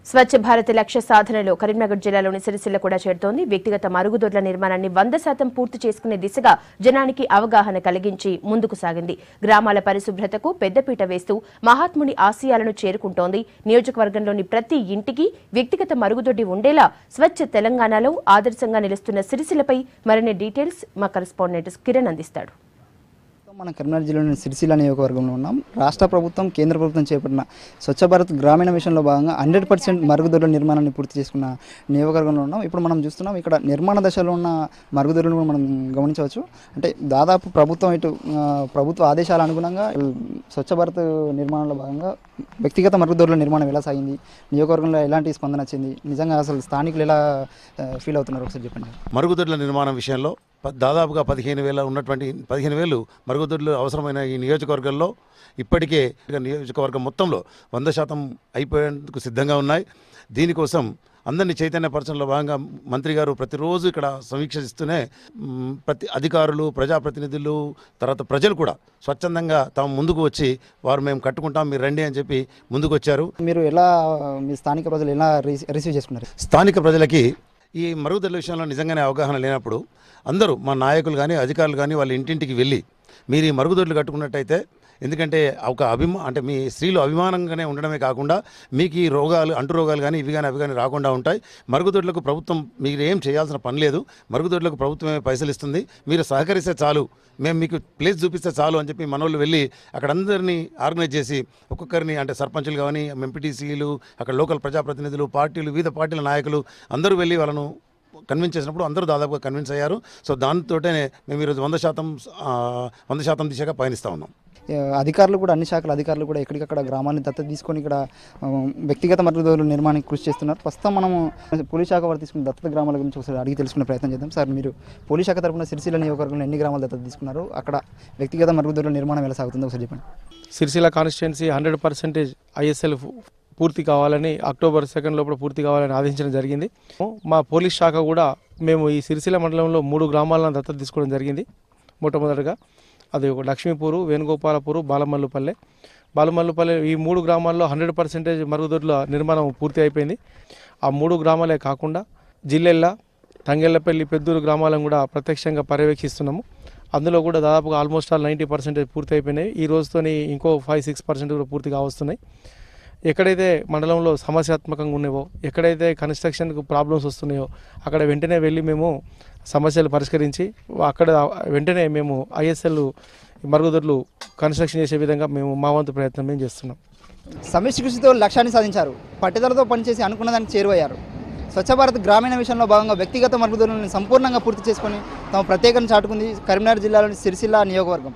స్వచ్ఛ భారత్ లక్ష్య సాధనలో కరీంనగర్ జిల్లాలోని సిరిసిల్ల కూడా చేరుతోంది. వ్యక్తిగత మరుగుదొడ్ల నిర్మాణాన్ని 100% పూర్తి చేసుకునే దిశగా జనానికి అవగాహన కలిగించి ముందుకు సాగింది. గ్రామాల పరిశుభ్రతకు పెద్దపీట వేస్తూ మహాత్ముని ఆశయాలను చేరుకుంటోంది. నియోజకవర్గంలోని ప్రతి ఇంటికి వ్యక్తిగత మరుగుదొడ్డి ఉండేలా స్వచ్ఛ తెలంగాణలో ఆదర్శంగా నిలుస్తున్న సిరిసిల్లపై మరిన్ని డీటెయిల్స్ మా కరెస్పాండెంట్ కిరణ్ అందిస్తాడు. మన కరీంనగర్ జిల్లాలోని సిరిసిల్ల నియోజకవర్గంలో ఉన్నాం. రాష్ట్ర ప్రభుత్వం కేంద్ర ప్రభుత్వం చేపట్టిన స్వచ్ఛ భారత్ గ్రామీణ మిషన్లో భాగంగా 100% మరుగుదొడ్ల నిర్మాణాన్ని పూర్తి చేసుకున్న నియోజకవర్గంలో ఉన్నాం. ఇప్పుడు మనం చూస్తున్నాం ఇక్కడ నిర్మాణ దశలో ఉన్న మరుగుదొడ్లను మనం గమనించవచ్చు. అంటే దాదాపు ప్రభుత్వ ఆదేశాల అనుగుణంగా స్వచ్ఛ భారత్ నిర్మాణంలో భాగంగా వ్యక్తిగత మరుగుదొడ్ల నిర్మాణం ఎలా సాగింది, నియోజకవర్గంలో ఎలాంటి స్పందన వచ్చింది, నిజంగా అసలు స్థానికులు ఎలా ఫీల్ అవుతున్నారు ఒకసారి చెప్పండి. మరుగుదొడ్ల నిర్మాణం విషయంలో దాదాపుగా 15,000 ఉన్నటువంటి 15,000 మరుగుదొడ్లు అవసరమైన ఈ నియోజకవర్గంలో ఇప్పటికే నియోజకవర్గం మొత్తంలో 100% అయిపోయేందుకు సిద్ధంగా ఉన్నాయి. దీనికోసం అందరినీ చైతన్యపరచడంలో భాగంగా మంత్రి గారు ప్రతిరోజు ఇక్కడ సమీక్షిస్తూనే ప్రతి అధికారులు, ప్రజాప్రతినిధులు, తర్వాత ప్రజలు కూడా స్వచ్ఛందంగా తాము ముందుకు వచ్చి వారు మేము కట్టుకుంటాం, మీరు రండి అని చెప్పి ముందుకు వచ్చారు. మీరు ఎలా మీ స్థానిక ప్రజలు ఎలా రిసీవ్ చేసుకున్నారు? స్థానిక ప్రజలకి ఈ మరుగుదొడ్ల విషయంలో నిజంగానే అవగాహన లేనప్పుడు అందరూ మా నాయకులు కానీ అధికారులు కానీ వాళ్ళ ఇంటింటికి వెళ్ళి మీరు ఈ మరుగుదొడ్లు కట్టుకున్నట్టయితే, ఎందుకంటే ఒక అంటే మీ స్త్రీలు అభిమానంగానే ఉండడమే కాకుండా మీకు ఈ రోగాలు, అంటు రోగాలు కానీ ఇవి కానీ రాకుండా ఉంటాయి. మరుగుదొడ్లకు ప్రభుత్వం మీరు ఏం చేయాల్సిన పని లేదు, మరుగుదొడ్లకు ప్రభుత్వమే పైసలు ఇస్తుంది, మీరు సహకరిస్తే చాలు, మేము మీకు ప్లేస్ చూపిస్తే చాలు అని చెప్పి మనోళ్ళు వెళ్ళి అక్కడ అందరినీ ఆర్గనైజ్ చేసి ఒక్కొక్కరిని, అంటే సర్పంచులు కానీ, ఎంపీటీసీలు, అక్కడ లోకల్ ప్రజాప్రతినిధులు, పార్టీలు, వివిధ పార్టీల నాయకులు అందరూ వెళ్ళి వాళ్ళను కన్విన్స్ చేసినప్పుడు అందరూ దాదాపుగా కన్విన్స్ అయ్యారు. సో దానితోటే మేము ఈరోజు 100% దిశగా పయనిస్తూ ఉన్నాం. అధికారులు కూడా, అన్ని శాఖల అధికారులు కూడా ఎక్కడికక్కడ గ్రామాన్ని దత్తత తీసుకొని ఇక్కడ వ్యక్తిగత మరుగుదొడ్ల నిర్మాణానికి కృషి చేస్తున్నారు. ప్రస్తుతం మనము పోలీస్ శాఖ వారు తీసుకున్న దత్తత గ్రామాల గురించి ఒకసారి అడిగి తెలుసుకునే ప్రయత్నం చేద్దాం. సార్, మీరు పోలీస్ శాఖ తరఫున సిరిసిల్ల నియోజకవర్గంలో ఎన్ని గ్రామాలు దత్తత తీసుకున్నారు, అక్కడ వ్యక్తిగత మరుగుదొడ్ల నిర్మాణం ఎలా సాగుతుందో ఒకసారి చెప్పండి. సిరిసిల్ల కాన్స్టిట్యుయెన్సీ 100% ISL పూర్తి కావాలని, October 2 లోపల పూర్తి కావాలని ఆదేశించడం జరిగింది. మా పోలీస్ శాఖ కూడా మేము ఈ సిరిసిల్ల మండలంలో 3 గ్రామాలను దత్తత తీసుకోవడం జరిగింది. మొట్టమొదటిగా అది ఒక లక్ష్మీపూరు, వేణుగోపాలపూరు, బాలమల్లుపల్లె. ఈ 3 గ్రామాల్లో 100% మరుగుదొడ్ల నిర్మాణం పూర్తి అయిపోయింది. ఆ 3 గ్రామాలే కాకుండా జిల్లెల్ల, తంగెళ్లపల్లి, పెద్దూరు గ్రామాలను కూడా ప్రత్యక్షంగా పర్యవేక్షిస్తున్నాము. అందులో కూడా దాదాపుగా ఆల్మోస్ట్ 90% పూర్తి అయిపోయినాయి. ఈ రోజుతోని ఇంకో 5-6% కూడా పూర్తిగా వస్తున్నాయి. ఎక్కడైతే మండలంలో సమస్యాత్మకంగా ఉన్నాయో, ఎక్కడైతే కన్స్ట్రక్షన్కు ప్రాబ్లమ్స్ వస్తున్నాయో అక్కడ వెంటనే వెళ్ళి మేము సమస్యలు పరిష్కరించి అక్కడ వెంటనే మేము ISL మరుగుదొడ్లు కన్స్ట్రక్షన్ చేసే విధంగా మేము మా వంతు ప్రయత్నం మేము చేస్తున్నాం. సమిష్టి కృషితో లక్ష్యాన్ని సాధించారు, పట్టుదలతో పనిచేసి అనుకున్న దానికి చేరువయ్యారు. స్వచ్ఛ భారత్ గ్రామీణ మిషన్లో భాగంగా వ్యక్తిగత మరుగుదొడ్లను సంపూర్ణంగా పూర్తి చేసుకొని తమ ప్రత్యేకతను చాటుకుంది కరీంనగర్ జిల్లాలోని సిరిసిల్ల నియోజకవర్గం.